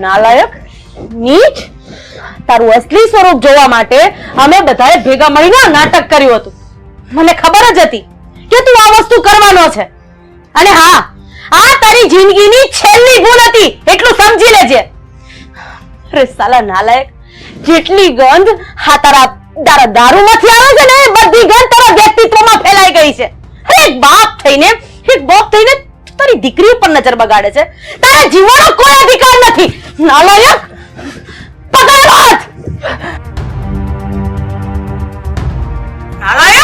નાલાયક, નીચ, તારું અસલી સ્વરૂપ જોવા માટે અમે બધાએ ભેગા મળીને નાટક કર્યું હતું. મને ખબર જ હતી કે તું આ વસ્તુ કરવાનો છે. અને હા, આ તારી જિંદગીની છેલ્લી ભૂલ હતી, એટલું સમજી લેજે. અરે સાલા નાલાયક, જેટલી ગંધ તારા દારૂમાંથી આવે છે ને એ બધી ગંધ તારા વ્યક્તિત્વમાં ફેલાઈ ગઈ છે. અરે એક બાપ થઈને તારી દીકરી ઉપર નજર બગાડે છે. તારે જીવવાનો કોઈ અધિકાર નથી. નાલાયક, પકડ હાથ. નાલાયક.